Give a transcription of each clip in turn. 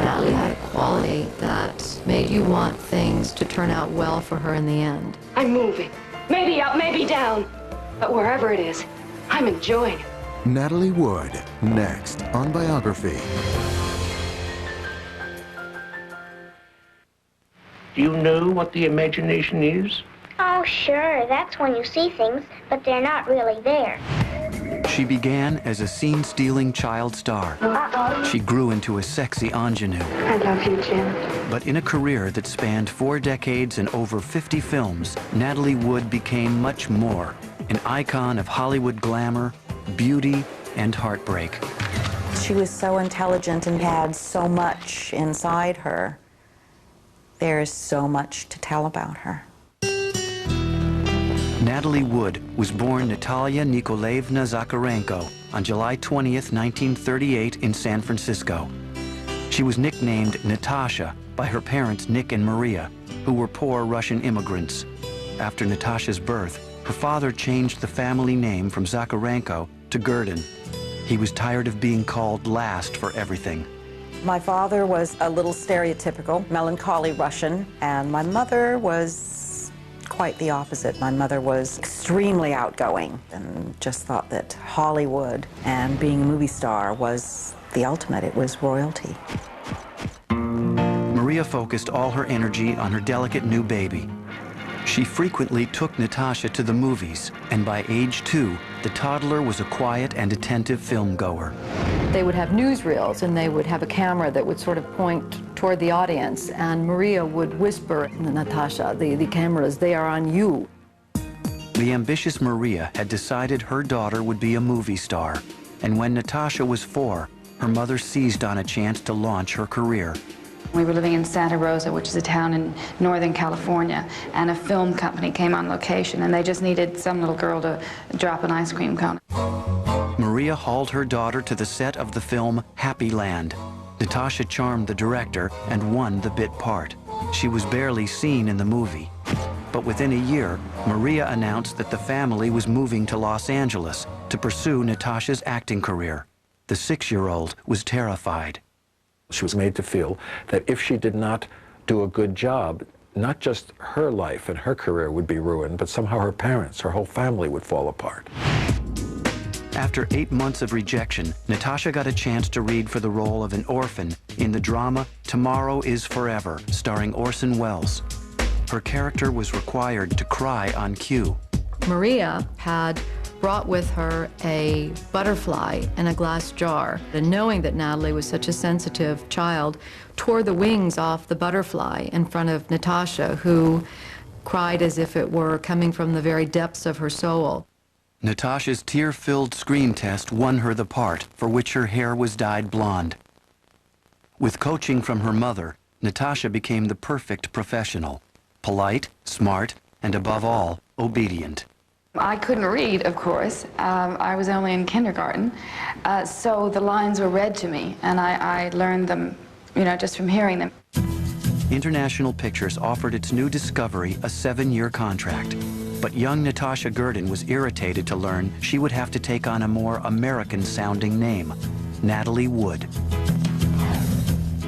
Natalie had a quality that made you want things to turn out well for her in the end. I'm moving. Maybe up, maybe down. But wherever it is, I'm enjoying it. Natalie Wood, next on Biography. Do you know what the imagination is? Oh, sure. That's when you see things, but they're not really there. She began as a scene-stealing child star. She grew into a sexy ingenue. I love you, Jim. But in a career that spanned 4 decades and over 50 films, Natalie Wood became much more. An icon of Hollywood glamour, beauty, and heartbreak. She was so intelligent and had so much inside her. There is so much to tell about her. Natalie Wood was born Natalia Nikolaevna Zakharenko on July 20th, 1938 in San Francisco. She was nicknamed Natasha by her parents Nick and Maria, who were poor Russian immigrants. After Natasha's birth, her father changed the family name from Zakharenko to Gurdin. He was tired of being called last for everything. My father was a little stereotypical, melancholy Russian, and my mother was quite the opposite. My mother was extremely outgoing and just thought that Hollywood and being a movie star was the ultimate. It was royalty. Maria focused all her energy on her delicate new baby. She frequently took Natasha to the movies, and by age 2, the toddler was a quiet and attentive film goer. They would have newsreels, and they would have a camera that would sort of point toward the audience, and Maria would whisper, Natasha, the cameras, they are on you. The ambitious Maria had decided her daughter would be a movie star, and when Natasha was 4, her mother seized on a chance to launch her career. We were living in Santa Rosa, which is a town in Northern California, and a film company came on location, and they just needed some little girl to drop an ice cream cone. Maria hauled her daughter to the set of the film Happy Land. Natasha charmed the director and won the bit part. She was barely seen in the movie. But within a year, Maria announced that the family was moving to Los Angeles to pursue Natasha's acting career. The 6-year-old was terrified. She was made to feel that if she did not do a good job, not just her life and her career would be ruined, but somehow her parents, her whole family would fall apart. After 8 months of rejection, Natasha got a chance to read for the role of an orphan in the drama Tomorrow is Forever, starring Orson Welles. Her character was required to cry on cue. Maria had brought with her a butterfly in a glass jar, and knowing that Natalie was such a sensitive child, tore the wings off the butterfly in front of Natasha, who cried as if it were coming from the very depths of her soul. Natasha's tear-filled screen test won her the part, for which her hair was dyed blonde. With coaching from her mother, Natasha became the perfect professional. Polite, smart, and above all, obedient. I couldn't read, of course. I was only in kindergarten, so the lines were read to me, and I learned them, just from hearing them. International Pictures offered its new discovery a 7-year contract. But young Natasha Gurdin was irritated to learn she would have to take on a more American-sounding name, Natalie Wood.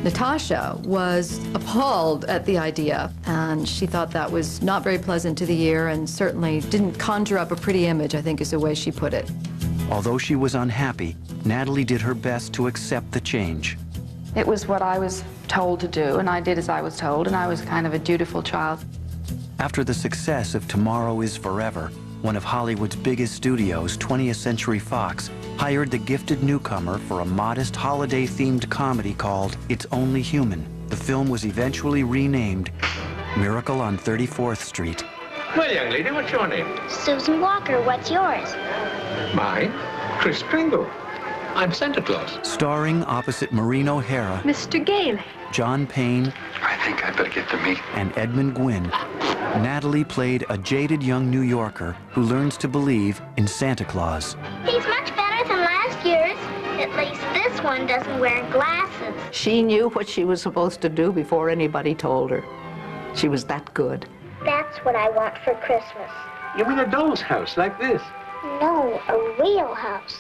Natasha was appalled at the idea, and she thought that was not very pleasant to the ear and certainly didn't conjure up a pretty image, I think is the way she put it. Although she was unhappy, Natalie did her best to accept the change. It was what I was told to do, and I did as I was told, and I was kind of a dutiful child. After the success of Tomorrow is Forever, one of Hollywood's biggest studios, 20th Century Fox, hired the gifted newcomer for a modest holiday-themed comedy called It's Only Human. The film was eventually renamed Miracle on 34th Street. Well, young lady, what's your name? Susan Walker, what's yours? Mine? Kris Kringle. I'm Santa Claus. Starring opposite Maureen O'Hara, Mr. Gailey. John Payne, I think I better get the meat. and Edmund Gwynn, Natalie played a jaded young New Yorker who learns to believe in Santa Claus. He's much better than last year's. At least this one doesn't wear glasses. She knew what she was supposed to do before anybody told her. She was that good. That's what I want for Christmas. You mean a doll's house like this? No, a real house.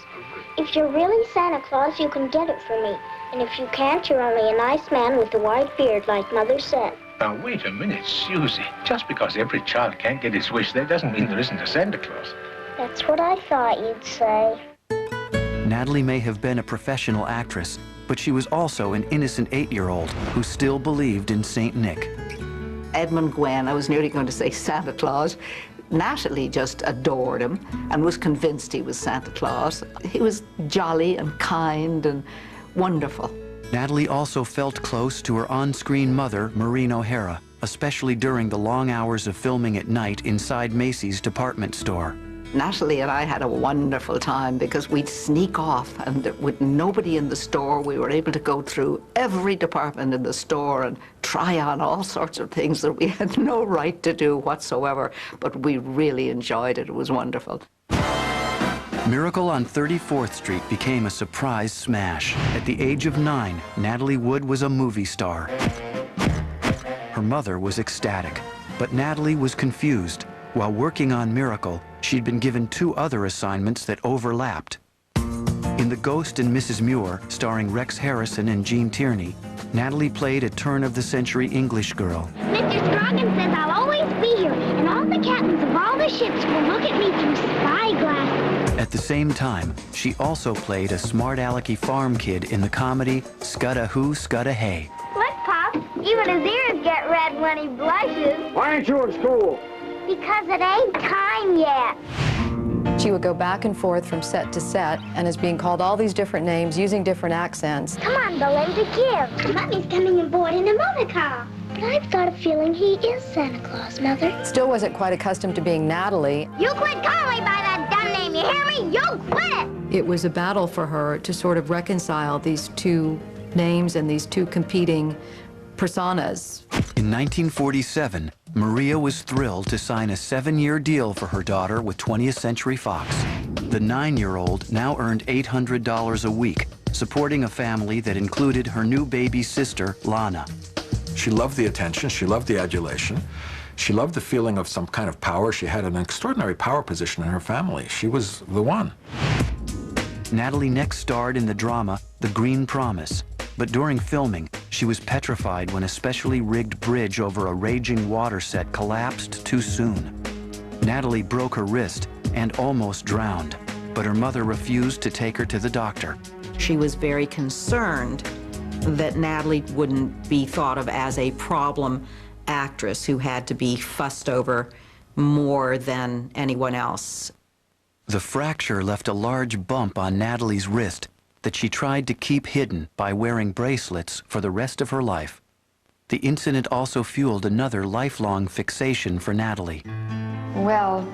If you're really Santa Claus, you can get it for me. And if you can't, you're only a nice man with a white beard, like Mother said. Now, wait a minute, Susie. Just because every child can't get his wish, that doesn't mean there isn't a Santa Claus. That's what I thought you'd say. Natalie may have been a professional actress, but she was also an innocent 8-year-old who still believed in St. Nick. Edmund Gwen, I was nearly going to say Santa Claus. Natalie just adored him and was convinced he was Santa Claus. He was jolly and kind and wonderful. Natalie also felt close to her on-screen mother, Maureen O'Hara, especially during the long hours of filming at night inside Macy's department store. Natalie and I had a wonderful time because we'd sneak off, and with nobody in the store, we were able to go through every department in the store and try on all sorts of things that we had no right to do whatsoever, but we really enjoyed it. It was wonderful. Miracle on 34th Street became a surprise smash. At the age of 9, Natalie Wood was a movie star. Her mother was ecstatic, but Natalie was confused. While working on Miracle, she'd been given 2 other assignments that overlapped. In The Ghost and Mrs. Muir, starring Rex Harrison and Gene Tierney, Natalie played a turn-of-the-century English girl. Mr. Scroggins says I'll always be here, and all the captains of all the ships will look at me through spyglasses. At the same time, she also played a smart-alecky farm kid in the comedy Scudda-Hoo, Scudda-Hay. Look, Pop, even his ears get red when he blushes. Why ain't you in school? Because it ain't time yet. She would go back and forth from set to set and is being called all these different names using different accents. Come on, Belinda, give. Mummy's coming aboard in a motor car. But I've got a feeling he is Santa Claus, Mother. Still wasn't quite accustomed to being Natalie. You quit calling me by that dumb name, you hear me? You quit! It was a battle for her to sort of reconcile these 2 names and these 2 competing personas. In 1947, Maria was thrilled to sign a 7-year deal for her daughter with 20th Century Fox. The 9-year-old now earned $800 a week, supporting a family that included her new baby sister, Lana. She loved the attention, she loved the adulation, she loved the feeling of some kind of power. She had an extraordinary power position in her family. She was the one. Natalie next starred in the drama The Green Promise, but during filming, she was petrified when a specially rigged bridge over a raging water set collapsed too soon. Natalie broke her wrist and almost drowned, but her mother refused to take her to the doctor. She was very concerned that Natalie wouldn't be thought of as a problem actress who had to be fussed over more than anyone else. The fracture left a large bump on Natalie's wrist that she tried to keep hidden by wearing bracelets for the rest of her life. The incident also fueled another lifelong fixation for Natalie. Well,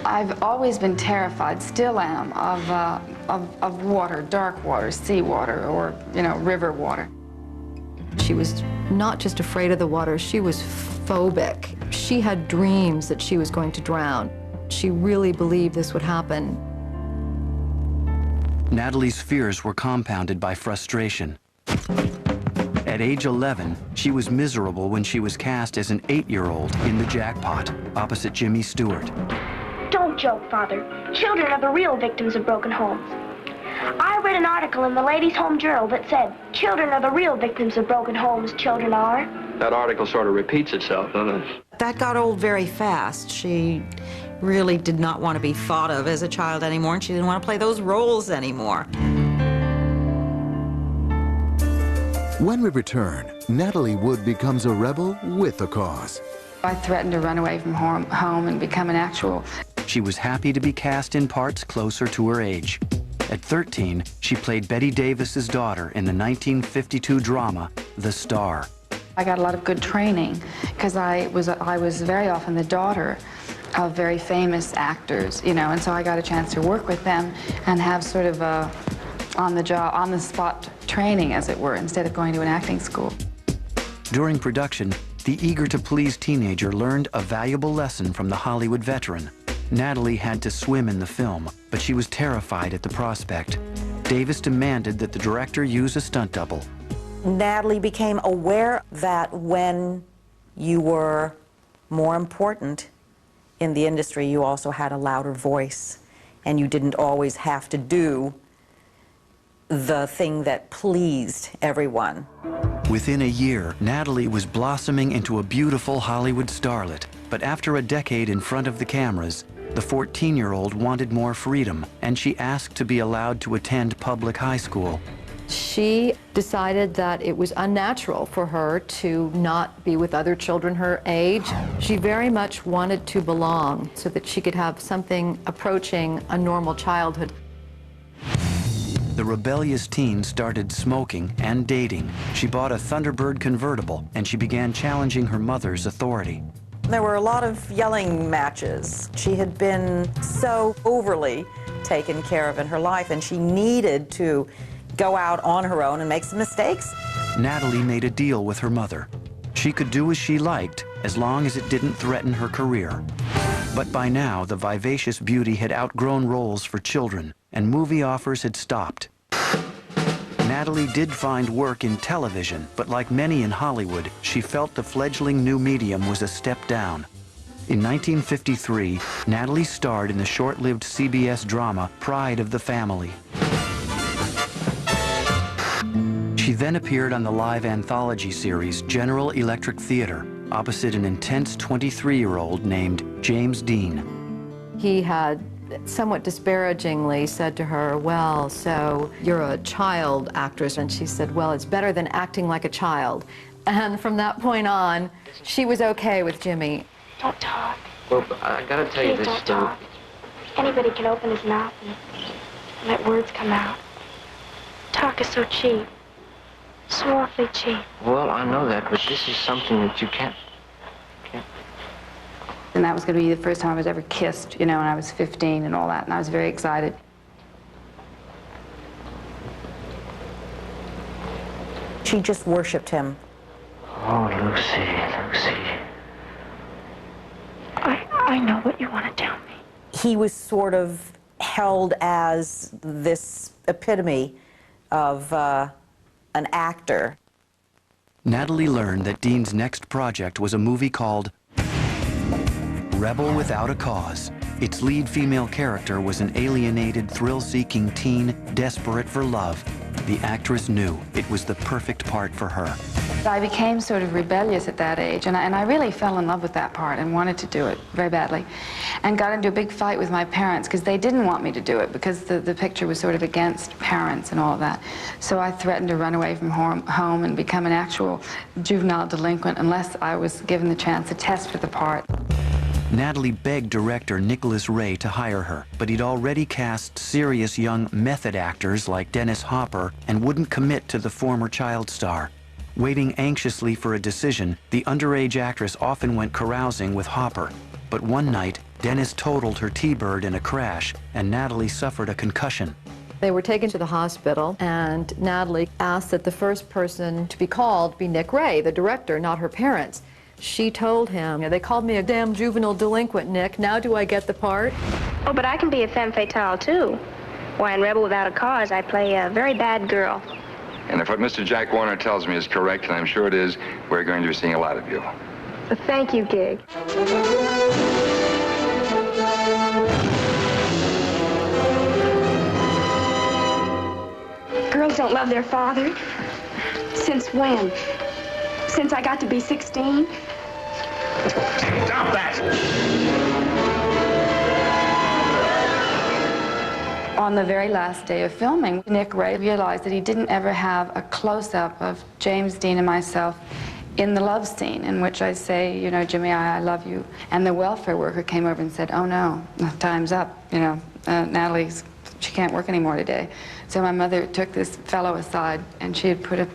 I've always been terrified, still am, of water, dark water, sea water, or, you know, river water. She was not just afraid of the water, she was phobic. She had dreams that she was going to drown. She really believed this would happen. Natalie's fears were compounded by frustration. At age 11, she was miserable when she was cast as an 8-year-old in The Jackpot, opposite Jimmy Stewart. Don't joke, Father. Children are the real victims of broken homes. I read an article in the Ladies' Home Journal that said, children are the real victims of broken homes, children are. That article sort of repeats itself, doesn't it? That got old very fast. She really did not want to be thought of as a child anymore, and she didn't want to play those roles anymore. When we return, Natalie Wood becomes a rebel with a cause. I threatened to run away from home and become an actual. She was happy to be cast in parts closer to her age. At 13, she played Betty Davis's daughter in the 1952 drama, The Star. I got a lot of good training because I was very often the daughter of very famous actors, you know, and so I got a chance to work with them and have sort of a on-the-job, on-the-spot training, as it were, instead of going to an acting school. During production, the eager-to-please teenager learned a valuable lesson from the Hollywood veteran. Natalie had to swim in the film, but she was terrified at the prospect. Davis demanded that the director use a stunt double. Natalie became aware that when you were more important in the industry, you also had a louder voice. and you didn't always have to do the thing that pleased everyone. Within a year, Natalie was blossoming into a beautiful Hollywood starlet. But after a decade in front of the cameras, the 14-year-old wanted more freedom, and she asked to be allowed to attend public high school. She decided that it was unnatural for her to not be with other children her age. She very much wanted to belong so that she could have something approaching a normal childhood. The rebellious teen started smoking and dating. She bought a Thunderbird convertible, and she began challenging her mother's authority. There were a lot of yelling matches. She had been so overly taken care of in her life, and she needed to go out on her own and make some mistakes. Natalie made a deal with her mother. She could do as she liked as long as it didn't threaten her career. But by now, the vivacious beauty had outgrown roles for children, and movie offers had stopped. Natalie did find work in television, but like many in Hollywood, she felt the fledgling new medium was a step down. In 1953, Natalie starred in the short-lived CBS drama Pride of the Family. She then appeared on the live anthology series General Electric Theater, opposite an intense 23-year-old named James Dean. He had somewhat disparagingly said to her, well, so you're a child actress. And she said, well, it's better than acting like a child. And from that point on, she was okay with Jimmy. Don't talk. Well, I gotta tell you Please this, don't talk. Anybody can open his mouth and let words come out. Talk is so cheap. So awfully cheap. Well, I know that, but this is something that you can't. And that was going to be the first time I was ever kissed, you know, when I was 15 and all that, and I was very excited. She just worshipped him. Oh, Lucy, Lucy. I know what you want to tell me. He was sort of held as this epitome of an actor. Natalie learned that Dean's next project was a movie called Rebel Without a Cause. Its lead female character was an alienated, thrill-seeking teen desperate for love. The actress knew it was the perfect part for her. I became sort of rebellious at that age, and I really fell in love with that part and wanted to do it very badly. And got into a big fight with my parents because they didn't want me to do it because the picture was sort of against parents and all of that. So I threatened to run away from home and become an actual juvenile delinquent unless I was given the chance to test for the part. Natalie begged director Nicholas Ray to hire her, but he'd already cast serious young method actors like Dennis Hopper and wouldn't commit to the former child star. Waiting anxiously for a decision, the underage actress often went carousing with Hopper. But one night, Dennis totaled her T-Bird in a crash, and Natalie suffered a concussion. They were taken to the hospital, and Natalie asked that the first person to be called be Nick Ray, the director, not her parents. She told him, they called me a damn juvenile delinquent, Nick. Now do I get the part? Oh, but I can be a femme fatale, too. Why, in Rebel Without a Cause, I play a very bad girl. And if what Mr. Jack Warner tells me is correct, and I'm sure it is, we're going to be seeing a lot of you. Well, thank you, Gig. Girls don't love their father. Since when? Since I got to be 16? Stop that! On the very last day of filming, Nick Ray realized that he didn't ever have a close-up of James Dean and myself in the love scene, in which I say, you know, Jimmy, I love you. And the welfare worker came over and said, oh no, time's up, you know, she can't work anymore today. So my mother took this fellow aside, and she had put a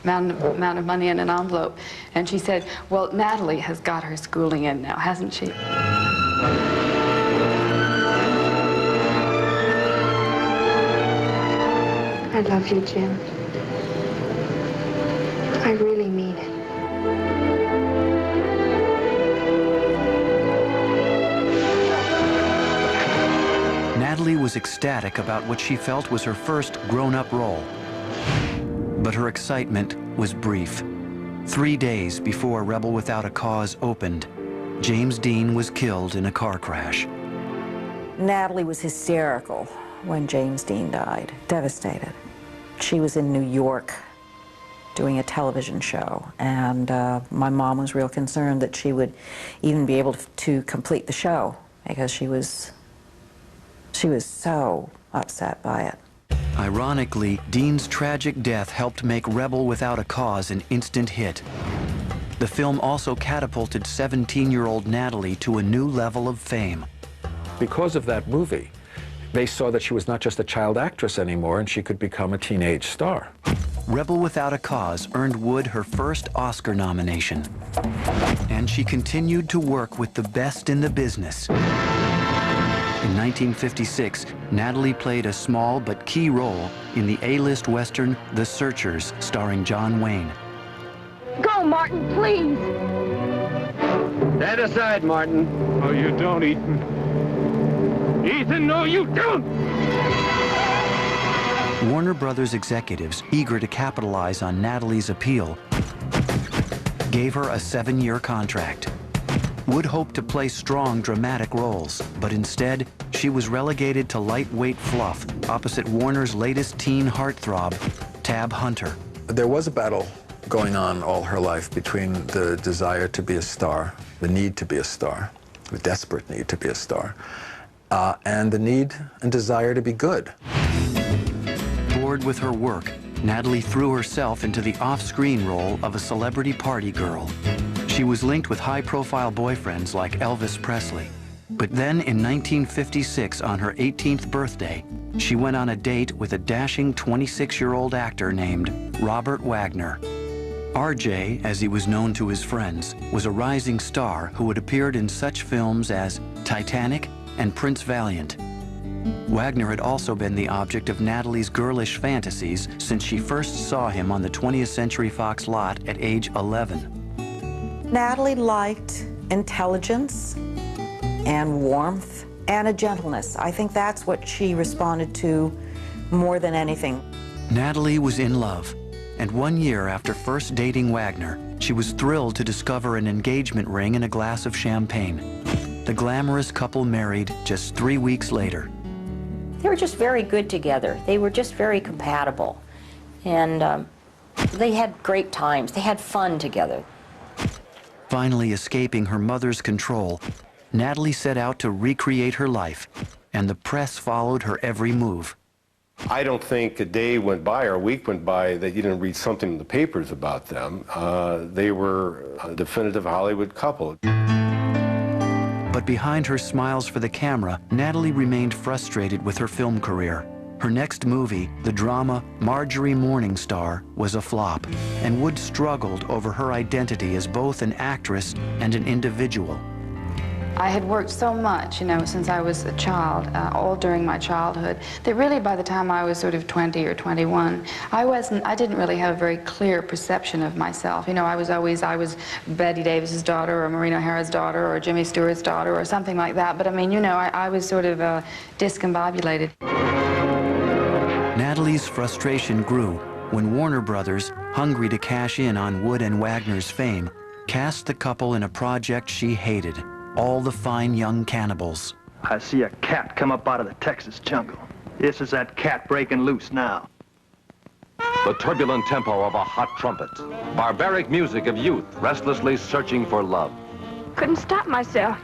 amount of money in an envelope, and she said, well, Natalie has got her schooling in now, hasn't she? I love you, Jim. I really mean it. Natalie was ecstatic about what she felt was her first grown-up role. But her excitement was brief. 3 days before Rebel Without a Cause opened, James Dean was killed in a car crash. Natalie was hysterical when James Dean died, devastated. She was in New York doing a television show, and my mom was real concerned that she would even be able to complete the show because she was so upset by it. Ironically, Dean's tragic death helped make Rebel Without a Cause an instant hit. The film also catapulted 17-year-old Natalie to a new level of fame. Because of that movie, they saw that she was not just a child actress anymore, and she could become a teenage star. Rebel Without a Cause earned Wood her first Oscar nomination. And she continued to work with the best in the business. In 1956, Natalie played a small but key role in the A-list Western The Searchers, starring John Wayne. Go, Martin, please. Stand aside, Martin. Oh, you don't, Ethan. Ethan, no, you don't! Warner Brothers executives, eager to capitalize on Natalie's appeal, gave her a 7-year contract. Wood hoped to play strong, dramatic roles, but instead, she was relegated to lightweight fluff opposite Warner's latest teen heartthrob, Tab Hunter. There was a battle going on all her life between the desire to be a star, the need to be a star, the desperate need to be a star, and the need and desire to be good. Bored with her work, Natalie threw herself into the off-screen role of a celebrity party girl. She was linked with high-profile boyfriends like Elvis Presley. But then in 1956, on her 18th birthday, she went on a date with a dashing 26-year-old actor named Robert Wagner. RJ, as he was known to his friends, was a rising star who had appeared in such films as Titanic and Prince Valiant. Wagner had also been the object of Natalie's girlish fantasies since she first saw him on the 20th Century Fox lot at age 11. Natalie liked intelligence and warmth and a gentleness. I think that's what she responded to more than anything. Natalie was in love, and 1 year after first dating Wagner, she was thrilled to discover an engagement ring in a glass of champagne. The glamorous couple married just 3 weeks later. They were just very good together. They were just very compatible. And they had great times. They had fun together. Finally escaping her mother's control, Natalie set out to recreate her life, and the press followed her every move. I don't think a day went by or a week went by that you didn't read something in the papers about them. They were a definitive Hollywood couple. But behind her smiles for the camera, Natalie remained frustrated with her film career. Her next movie, the drama Marjorie Morningstar, was a flop, and Wood struggled over her identity as both an actress and an individual. I had worked so much, you know, since I was a child, all during my childhood, that really by the time I was sort of 20 or 21, I didn't really have a very clear perception of myself. You know, I was Betty Davis's daughter or Maureen O'Hara's daughter or Jimmy Stewart's daughter or something like that. But I mean, you know, I was sort of discombobulated. Natalie's frustration grew when Warner Brothers, hungry to cash in on Wood and Wagner's fame, cast the couple in a project she hated, All the Fine Young Cannibals. I see a cat come up out of the Texas jungle. This is that cat breaking loose now. The turbulent tempo of a hot trumpet. Barbaric music of youth restlessly searching for love. Couldn't stop myself.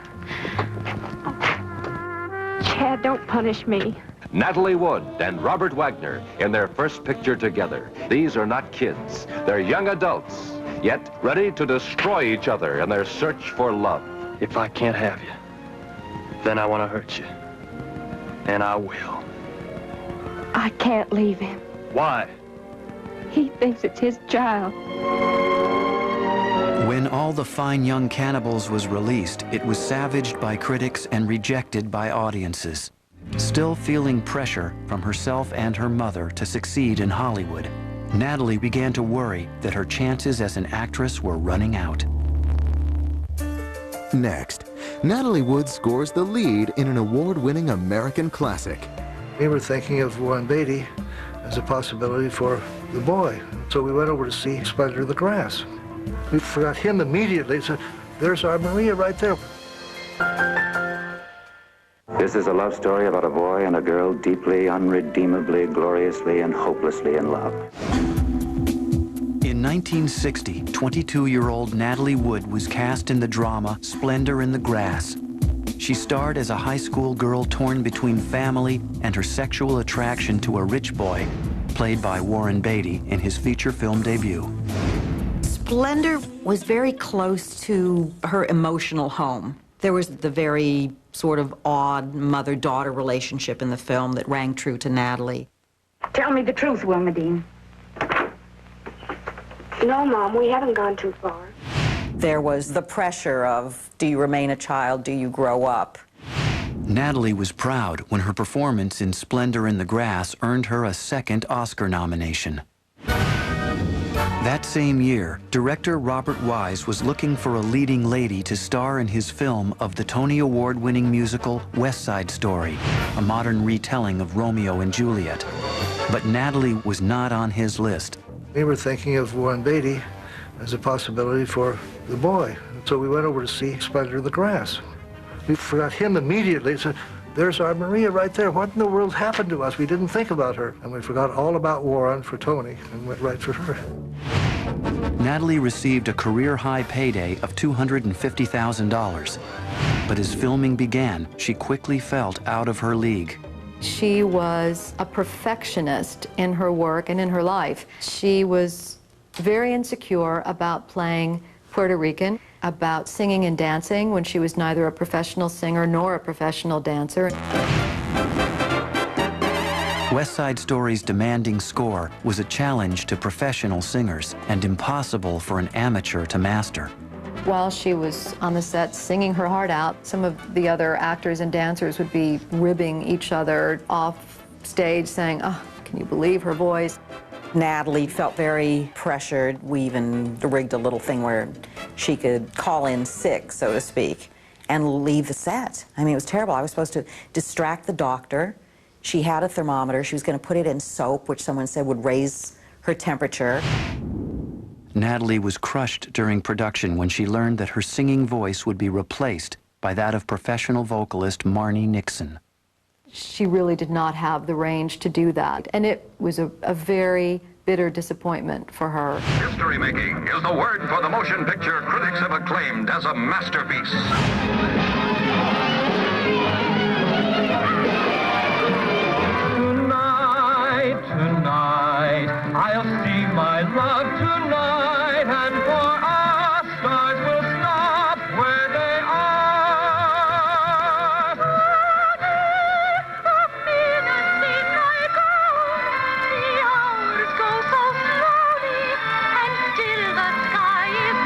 Chad, don't punish me. Natalie Wood and Robert Wagner in their first picture together. These are not kids. They're young adults, yet ready to destroy each other in their search for love. If I can't have you, then I want to hurt you. And I will. I can't leave him. Why? He thinks it's his child. When All the Fine Young Cannibals was released, it was savaged by critics and rejected by audiences. Still feeling pressure from herself and her mother to succeed in Hollywood, Natalie began to worry that her chances as an actress were running out. Next, Natalie Wood scores the lead in an award-winning American classic. We were thinking of Warren Beatty as a possibility for the boy. So we went over to see Splendor of the Grass. We forgot him immediately, so there's our Maria right there. This is a love story about a boy and a girl deeply, unredeemably, gloriously, and hopelessly in love. In 1960, 22-year-old Natalie Wood was cast in the drama Splendor in the Grass. She starred as a high school girl torn between family and her sexual attraction to a rich boy, played by Warren Beatty in his feature film debut. Splendor was very close to her emotional home. There was the very sort of odd mother-daughter relationship in the film that rang true to Natalie. Tell me the truth, Wilmerdine. No, Mom, we haven't gone too far. There was the pressure of, do you remain a child, do you grow up? Natalie was proud when her performance in Splendor in the Grass earned her a second Oscar nomination. That same year, director Robert Wise was looking for a leading lady to star in his film of the Tony Award-winning musical West Side Story, a modern retelling of Romeo and Juliet. But Natalie was not on his list. We were thinking of Warren Beatty as a possibility for the boy. So we went over to see Splendor in the Grass. We forgot him immediately. Said, there's our Maria right there. What in the world happened to us? We didn't think about her. And we forgot all about Warren for Tony and went right for her. Natalie received a career-high payday of $250,000. But as filming began, she quickly felt out of her league. She was a perfectionist in her work and in her life. She was very insecure about playing Puerto Rican, about singing and dancing when she was neither a professional singer nor a professional dancer. West Side Story's demanding score was a challenge to professional singers and impossible for an amateur to master. While she was on the set singing her heart out, some of the other actors and dancers would be ribbing each other off stage saying, "Oh, can you believe her voice?" Natalie felt very pressured. We even rigged a little thing where she could call in sick, so to speak, and leave the set. I mean, it was terrible. I was supposed to distract the doctor. She had a thermometer. She was going to put it in soap, which someone said would raise her temperature. Natalie was crushed during production when she learned that her singing voice would be replaced by that of professional vocalist Marnie Nixon. She really did not have the range to do that, and it was a very bitter disappointment for her. History making is the word for the motion picture critics have acclaimed as a masterpiece. Tonight, tonight, I'll see my love tonight, and for us, stars will stop where they are. Of me, the scene I go, the hours go so slowly, and still the sky is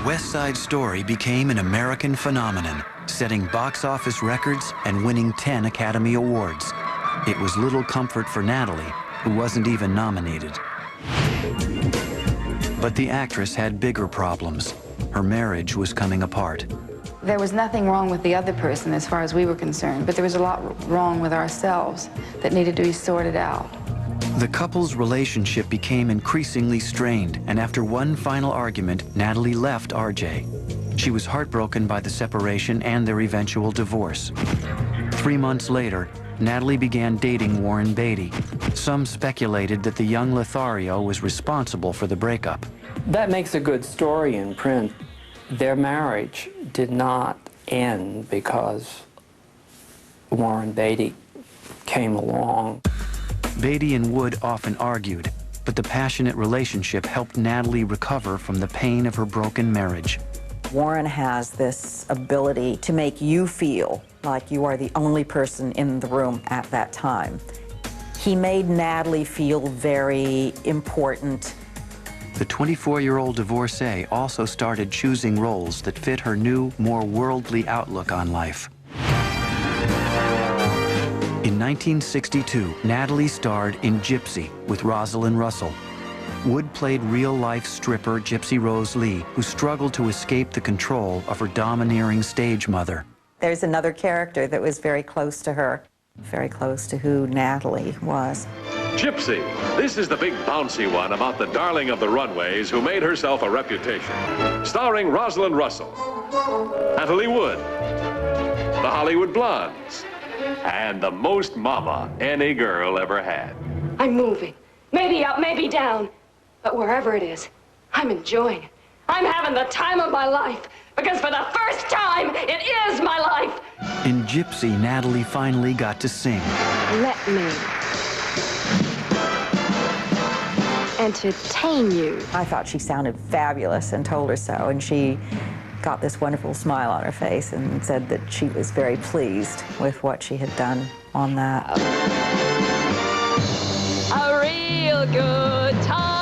light. West Side Story became an American phenomenon, setting box office records and winning 10 Academy Awards. It was little comfort for Natalie, who wasn't even nominated. But the actress had bigger problems. Her marriage was coming apart. There was nothing wrong with the other person as far as we were concerned, but there was a lot wrong with ourselves that needed to be sorted out. The couple's relationship became increasingly strained, and after one final argument, Natalie left RJ. She was heartbroken by the separation and their eventual divorce. 3 months later, Natalie began dating Warren Beatty. Some speculated that the young Lothario was responsible for the breakup. That makes a good story in print. Their marriage did not end because Warren Beatty came along. Beatty and Wood often argued, but the passionate relationship helped Natalie recover from the pain of her broken marriage. Warren has this ability to make you feel like you are the only person in the room at that time. He made Natalie feel very important. The 24-year-old divorcee also started choosing roles that fit her new, more worldly outlook on life. In 1962, Natalie starred in Gypsy with Rosalind Russell. Wood played real-life stripper Gypsy Rose Lee, who struggled to escape the control of her domineering stage mother. There's another character that was very close to her, very close to who Natalie was. Gypsy. This is the big bouncy one about the darling of the runways who made herself a reputation. Starring Rosalind Russell, Natalie Wood, the Hollywood Blondes, and the most mama any girl ever had. I'm moving. Maybe up, maybe down. But wherever it is, I'm enjoying it. I'm having the time of my life. Because for the first time, it is my life. In Gypsy, Natalie finally got to sing. Let me entertain you. I thought she sounded fabulous and told her so, and she got this wonderful smile on her face and said that she was very pleased with what she had done on that. A real good time.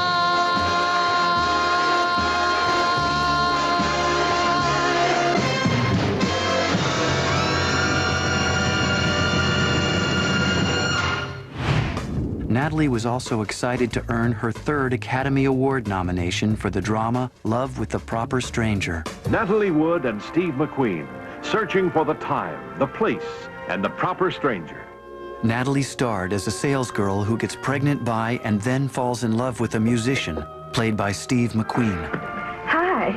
Natalie was also excited to earn her third Academy Award nomination for the drama Love with the Proper Stranger. Natalie Wood and Steve McQueen, searching for the time, the place, and the proper stranger. Natalie starred as a salesgirl who gets pregnant by and then falls in love with a musician, played by Steve McQueen. Hi.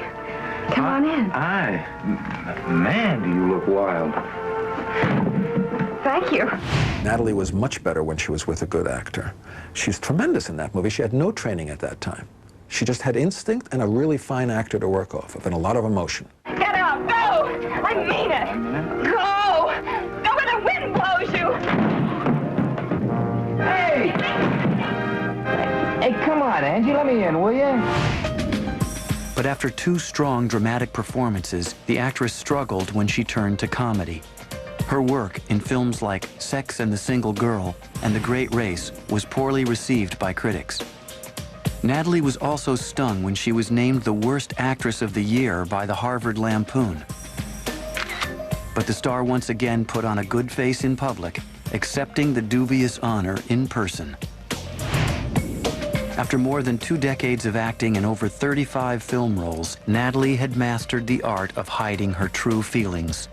Come on in. Hi. Man, do you look wild. Thank you. Natalie was much better when she was with a good actor. She's tremendous in that movie. She had no training at that time. She just had instinct and a really fine actor to work off of, and a lot of emotion. Get out. Go. I mean it. Go. Go where the wind blows you. Hey! Hey, come on, Angie, let me in, will you? But after two strong dramatic performances, the actress struggled when she turned to comedy. Her work in films like Sex and the Single Girl and The Great Race was poorly received by critics. Natalie was also stung when she was named the worst actress of the year by the Harvard Lampoon. But the star once again put on a good face in public, accepting the dubious honor in person. After more than 2 decades of acting and over 35 film roles, Natalie had mastered the art of hiding her true feelings.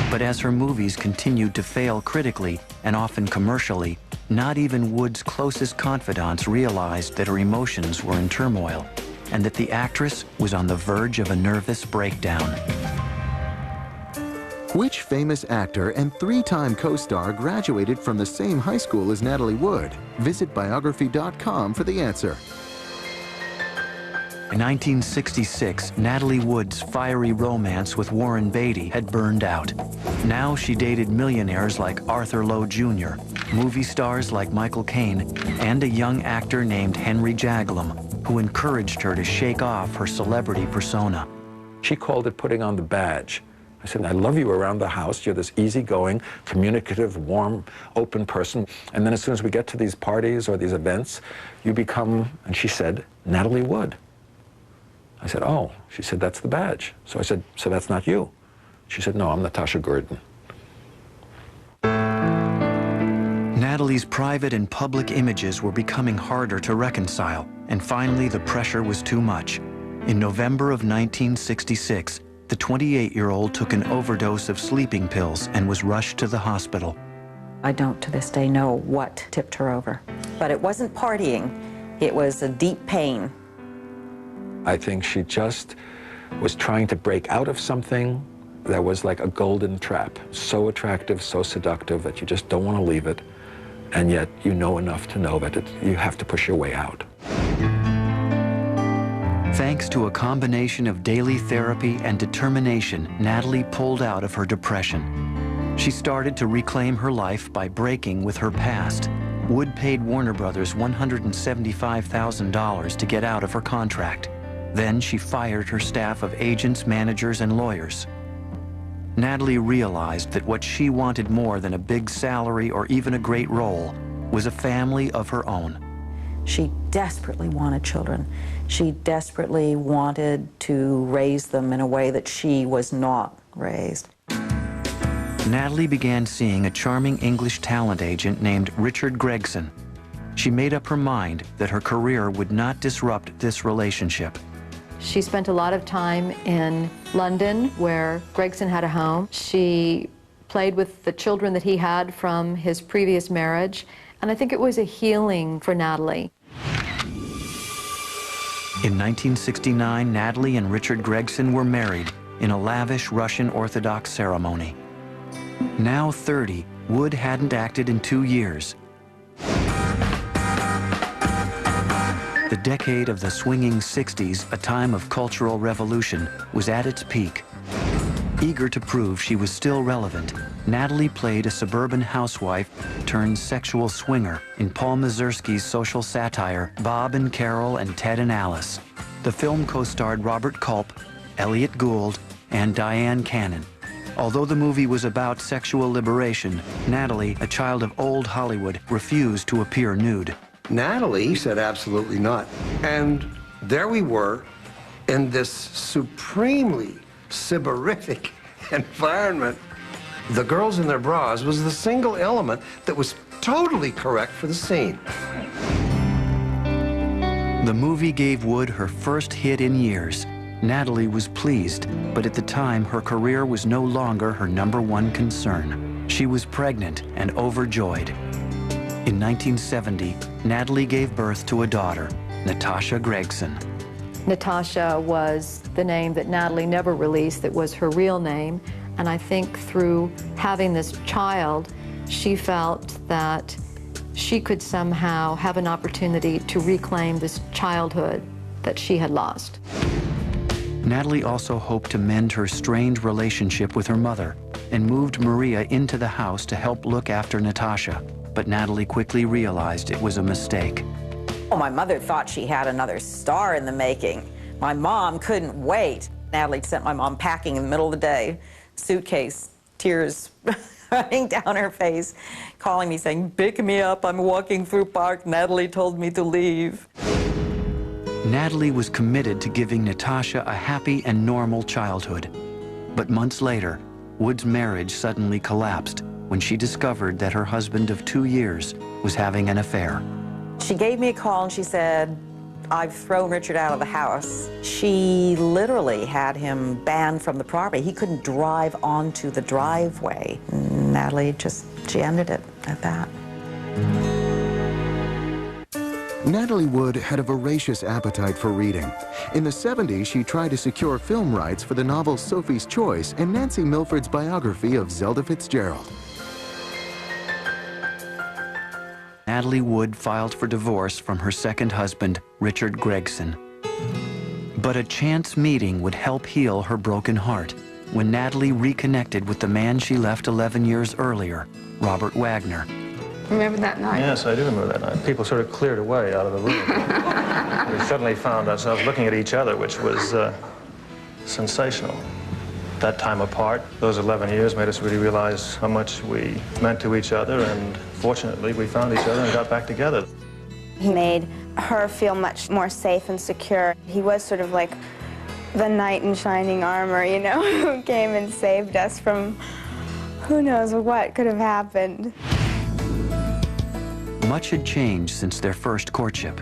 But as her movies continued to fail critically and often commercially, not even Wood's closest confidants realized that her emotions were in turmoil and that the actress was on the verge of a nervous breakdown. Which famous actor and 3-time co-star graduated from the same high school as Natalie Wood? Visit biography.com for the answer. In 1966, Natalie Wood's fiery romance with Warren Beatty had burned out. Now she dated millionaires like Arthur Lowe Jr., movie stars like Michael Caine, and a young actor named Henry Jaglom, who encouraged her to shake off her celebrity persona. She called it putting on the badge. I said, I love you around the house. You're this easygoing, communicative, warm, open person. And then as soon as we get to these parties or these events, you become, and she said, Natalie Wood. I said, oh. She said, that's the badge. So I said, so that's not you? She said, no, I'm Natasha Gurdon. Natalie's private and public images were becoming harder to reconcile, and finally the pressure was too much. In November of 1966, the 28-year-old took an overdose of sleeping pills and was rushed to the hospital. I don't to this day know what tipped her over. But it wasn't partying, it was a deep pain. I think she just was trying to break out of something that was like a golden trap. So attractive, so seductive that you just don't want to leave it. And yet you know enough to know that you have to push your way out. Thanks to a combination of daily therapy and determination, Natalie pulled out of her depression. She started to reclaim her life by breaking with her past. Wood paid Warner Brothers $175,000 to get out of her contract. Then she fired her staff of agents, managers, and lawyers. Natalie realized that what she wanted more than a big salary or even a great role was a family of her own. She desperately wanted children. She desperately wanted to raise them in a way that she was not raised. Natalie began seeing a charming English talent agent named Richard Gregson. She made up her mind that her career would not disrupt this relationship. She spent a lot of time in London, where Gregson had a home. She played with the children that he had from his previous marriage, and I think it was a healing for Natalie. In 1969, Natalie and Richard Gregson were married in a lavish Russian Orthodox ceremony. Now 30, Wood hadn't acted in 2 years. The decade of the swinging 60s, a time of cultural revolution, was at its peak. Eager to prove she was still relevant, Natalie played a suburban housewife turned sexual swinger in Paul Mazursky's social satire, Bob and Carol and Ted and Alice. The film co-starred Robert Culp, Elliot Gould, and Diane Cannon. Although the movie was about sexual liberation, Natalie, a child of old Hollywood, refused to appear nude. Natalie said absolutely not. And there we were in this supremely sybarific environment. The girls in their bras was the single element that was totally correct for the scene. The movie gave Wood her first hit in years. Natalie was pleased, but at the time her career was no longer her #1 concern. She was pregnant and overjoyed. In 1970, Natalie gave birth to a daughter, Natasha Gregson. Natasha was the name that Natalie never released that was her real name, and I think through having this child, she felt that she could somehow have an opportunity to reclaim this childhood that she had lost. Natalie also hoped to mend her strained relationship with her mother and moved Maria into the house to help look after Natasha. But Natalie quickly realized it was a mistake. Oh, my mother thought she had another star in the making. My mom couldn't wait. Natalie sent my mom packing in the middle of the day, suitcase, tears running down her face, calling me saying, "Pick me up, I'm walking through park. Natalie told me to leave." Natalie was committed to giving Natasha a happy and normal childhood. But months later, Wood's marriage suddenly collapsed when she discovered that her husband of 2 years was having an affair. She gave me a call and she said, "I've thrown Richard out of the house." She literally had him banned from the property. He couldn't drive onto the driveway. Natalie she ended it at that. Natalie Wood had a voracious appetite for reading. In the 70s, she tried to secure film rights for the novels Sophie's Choice and Nancy Milford's biography of Zelda Fitzgerald. Natalie Wood filed for divorce from her second husband, Richard Gregson. But a chance meeting would help heal her broken heart when Natalie reconnected with the man she left 11 years earlier, Robert Wagner. Remember that night? Yes, I do remember that night. People sort of cleared away out of the room. We suddenly found ourselves looking at each other, which was sensational. That time apart, those 11 years made us really realize how much we meant to each other, and fortunately, we found each other and got back together. He made her feel much more safe and secure. He was sort of like the knight in shining armor, you know, who came and saved us from who knows what could have happened. Much had changed since their first courtship.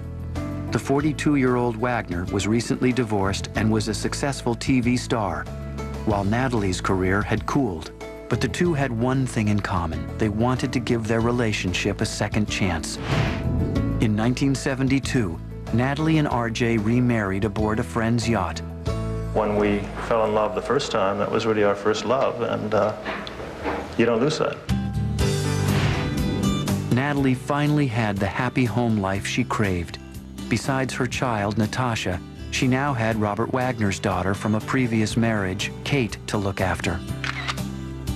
The 42-year-old Wagner was recently divorced and was a successful TV star, while Natalie's career had cooled. But the two had one thing in common. They wanted to give their relationship a second chance. In 1972, Natalie and RJ remarried aboard a friend's yacht. When we fell in love the first time, that was really our first love, and you don't lose that. Natalie finally had the happy home life she craved. Besides her child, Natasha, she now had Robert Wagner's daughter from a previous marriage, Kate, to look after.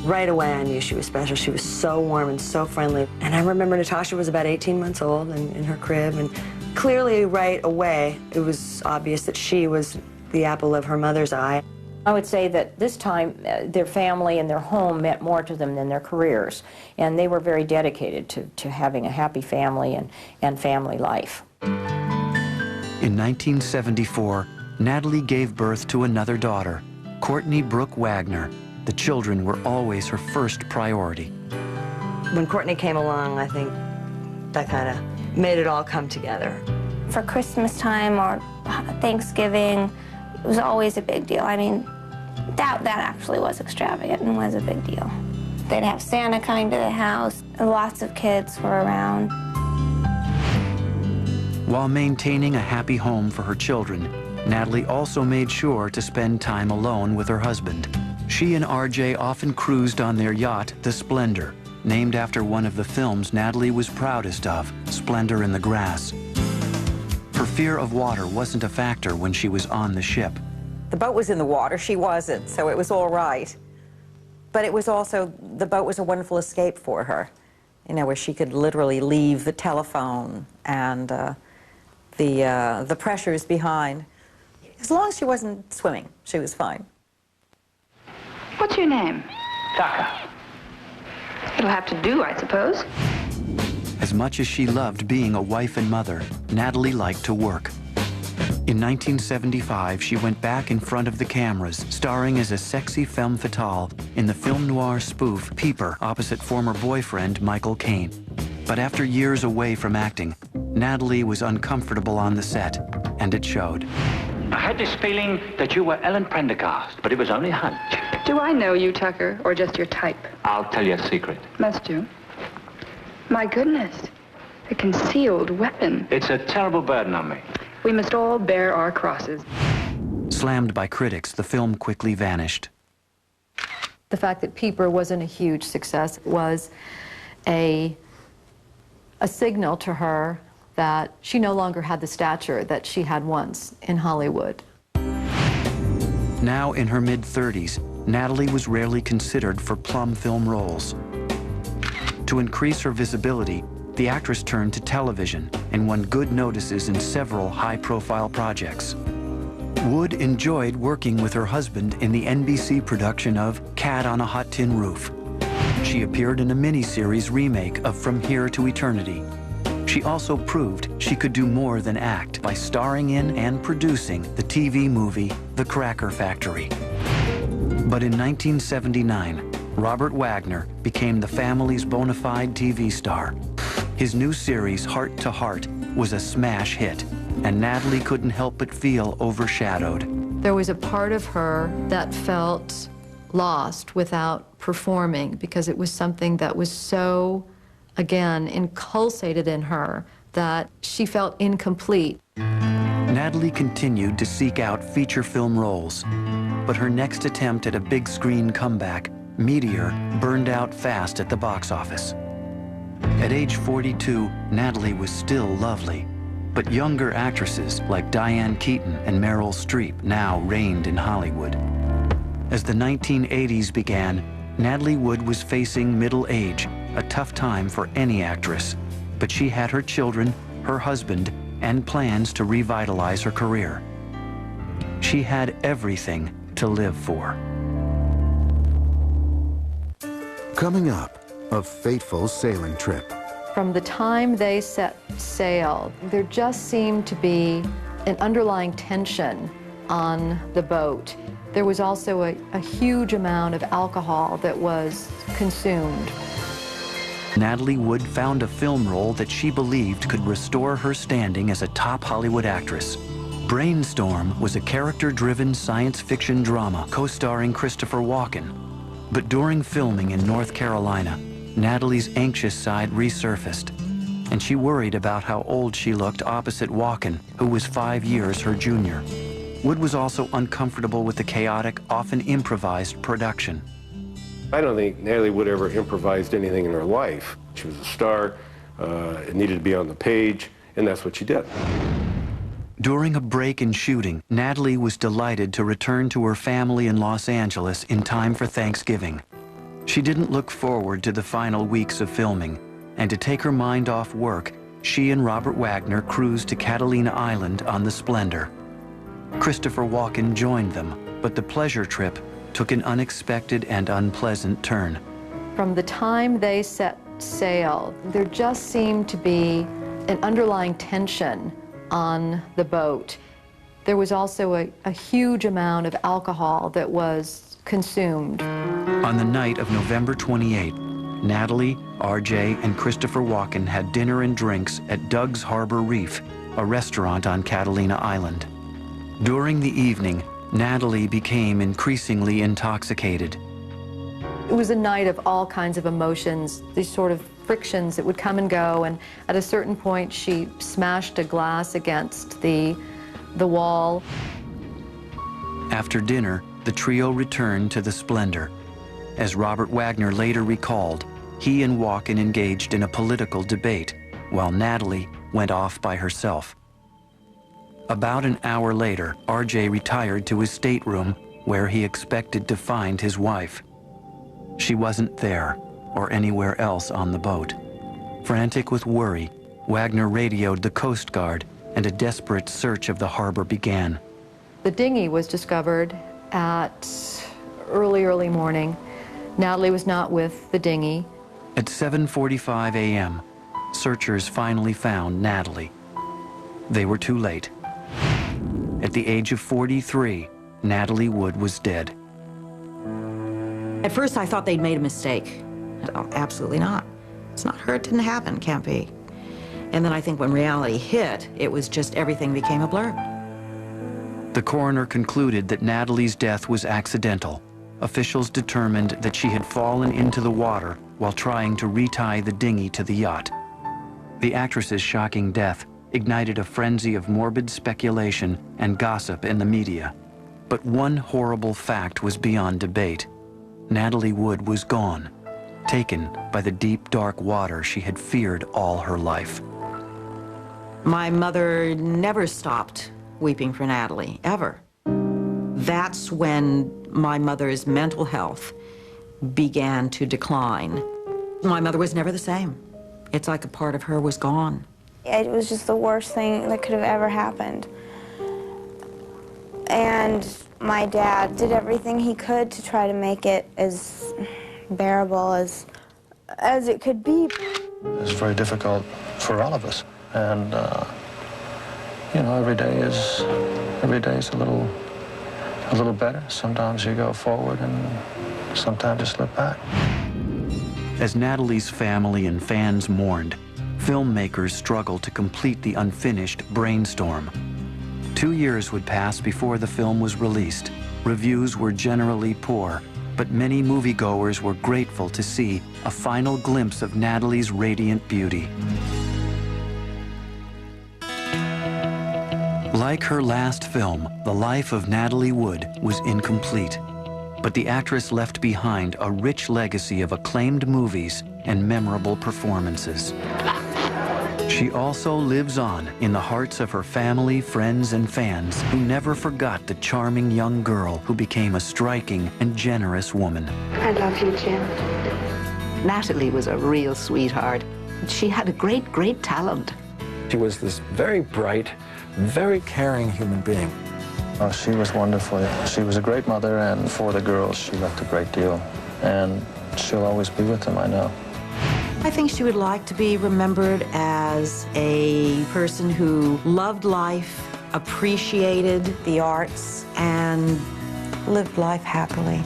Right away, I knew she was special. She was so warm and so friendly. And I remember Natasha was about 18 months old and in her crib, and clearly right away, it was obvious that she was the apple of her mother's eye. I would say that this time, their family and their home meant more to them than their careers, and they were very dedicated to having a happy family and family life. In 1974, Natalie gave birth to another daughter, Courtney Brooke Wagner. The children were always her first priority. When Courtney came along, I think that kind of made it all come together. For Christmas time or Thanksgiving, it was always a big deal. I mean, that actually was extravagant and was a big deal. They'd have Santa coming to the house, and lots of kids were around. While maintaining a happy home for her children, Natalie also made sure to spend time alone with her husband. She and RJ often cruised on their yacht, the Splendor, named after one of the films Natalie was proudest of, Splendor in the Grass. Her fear of water wasn't a factor when she was on the ship. The boat was in the water, she wasn't, so it was all right. But it was also, the boat was a wonderful escape for her, you know, where she could literally leave the telephone and the pressures behind. As long as she wasn't swimming, she was fine. What's your name? Tucker. It'll have to do, I suppose. As much as she loved being a wife and mother, Natalie liked to work. In 1975, she went back in front of the cameras, starring as a sexy femme fatale in the film noir spoof Peeper, opposite former boyfriend Michael Caine. But after years away from acting, Natalie was uncomfortable on the set, and it showed. I had this feeling that you were Ellen Prendergast, but it was only a hunch. Do I know you, Tucker, or just your type? I'll tell you a secret. Must you? My goodness, a concealed weapon. It's a terrible burden on me. We must all bear our crosses. Slammed by critics, the film quickly vanished. The fact that Peeper wasn't a huge success was a signal to her that she no longer had the stature that she had once in Hollywood. Now in her mid-30s, Natalie was rarely considered for plum film roles. To increase her visibility, the actress turned to television and won good notices in several high-profile projects. Wood enjoyed working with her husband in the NBC production of Cat on a Hot Tin Roof. She appeared in a miniseries remake of From Here to Eternity. She also proved she could do more than act by starring in and producing the TV movie The Cracker Factory. But in 1979, Robert Wagner became the family's bona fide TV star. His new series, Heart to Heart, was a smash hit, and Natalie couldn't help but feel overshadowed. There was a part of her that felt lost without performing because it was something that was so, again, inculcated in her that she felt incomplete. Natalie continued to seek out feature film roles, but her next attempt at a big screen comeback, Meteor, burned out fast at the box office. At age 42, Natalie was still lovely, but younger actresses like Diane Keaton and Meryl Streep now reigned in Hollywood. As the 1980s began, Natalie Wood was facing middle age, a tough time for any actress, but she had her children, her husband, and plans to revitalize her career. She had everything to live for. Coming up, a fateful sailing trip. From the time they set sail, there just seemed to be an underlying tension on the boat. There was also a huge amount of alcohol that was consumed. Natalie Wood found a film role that she believed could restore her standing as a top Hollywood actress. Brainstorm was a character-driven science fiction drama co-starring Christopher Walken. But during filming in North Carolina, Natalie's anxious side resurfaced, and she worried about how old she looked opposite Walken, who was 5 years her junior. Wood was also uncomfortable with the chaotic, often improvised production. I don't think Natalie Wood ever improvised anything in her life. She was a star, it needed to be on the page, and that's what she did. During a break in shooting, Natalie was delighted to return to her family in Los Angeles in time for Thanksgiving. She didn't look forward to the final weeks of filming, and to take her mind off work, she and Robert Wagner cruised to Catalina Island on the Splendor. Christopher Walken joined them, but the pleasure trip took an unexpected and unpleasant turn. From the time they set sail, there just seemed to be an underlying tension on the boat. There was also a huge amount of alcohol that was consumed. On the night of November 28, Natalie, RJ, and Christopher Walken had dinner and drinks at Doug's Harbor Reef, a restaurant on Catalina Island. During the evening, Natalie became increasingly intoxicated. It was a night of all kinds of emotions, these sort of frictions that would come and go, and at a certain point she smashed a glass against the wall. After dinner, the trio returned to the splendor. As Robert Wagner later recalled, he and Walken engaged in a political debate, while Natalie went off by herself. About an hour later, R.J. retired to his stateroom, where he expected to find his wife. She wasn't there, or anywhere else on the boat. Frantic with worry, Wagner radioed the Coast Guard, and a desperate search of the harbor began. The dinghy was discovered at early morning. Natalie was not with the dinghy. At 7:45 a.m., searchers finally found Natalie. They were too late. At the age of 43, Natalie Wood was dead. At first I thought they'd made a mistake. Oh, absolutely not. It's not her, it didn't happen, can't be. And then I think when reality hit, it was just everything became a blur. The coroner concluded that Natalie's death was accidental. Officials determined that she had fallen into the water while trying to retie the dinghy to the yacht. The actress's shocking death ignited a frenzy of morbid speculation and gossip in the media. But one horrible fact was beyond debate. Natalie Wood was gone, taken by the deep, dark water she had feared all her life. My mother never stopped weeping for Natalie, ever. That's when my mother's mental health began to decline. My mother was never the same. It's like a part of her was gone. It was just the worst thing that could have ever happened. And my dad did everything he could to try to make it as bearable as it could be. It's very difficult for all of us. And, you know, every day is a little better. Sometimes you go forward and sometimes you slip back. As Natalie's family and fans mourned, filmmakers struggled to complete the unfinished Brainstorm. 2 years would pass before the film was released. Reviews were generally poor, but many moviegoers were grateful to see a final glimpse of Natalie's radiant beauty. Like her last film, the life of Natalie Wood was incomplete, but the actress left behind a rich legacy of acclaimed movies and memorable performances. She also lives on in the hearts of her family, friends, and fans who never forgot the charming young girl who became a striking and generous woman. I love you, Jim. Natalie was a real sweetheart. She had a great talent. She was this very bright, very caring human being. Oh, she was wonderful. She was a great mother, and for the girls, she left a great deal. And she'll always be with them, I know. I think she would like to be remembered as a person who loved life, appreciated the arts, and lived life happily.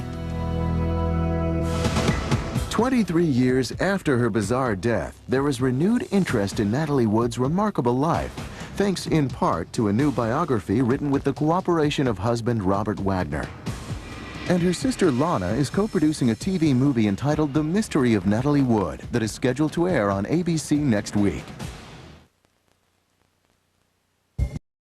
23 years after her bizarre death, there was renewed interest in Natalie Wood's remarkable life, thanks in part to a new biography written with the cooperation of husband Robert Wagner. And her sister Lana is co-producing a TV movie entitled The Mystery of Natalie Wood that is scheduled to air on ABC next week.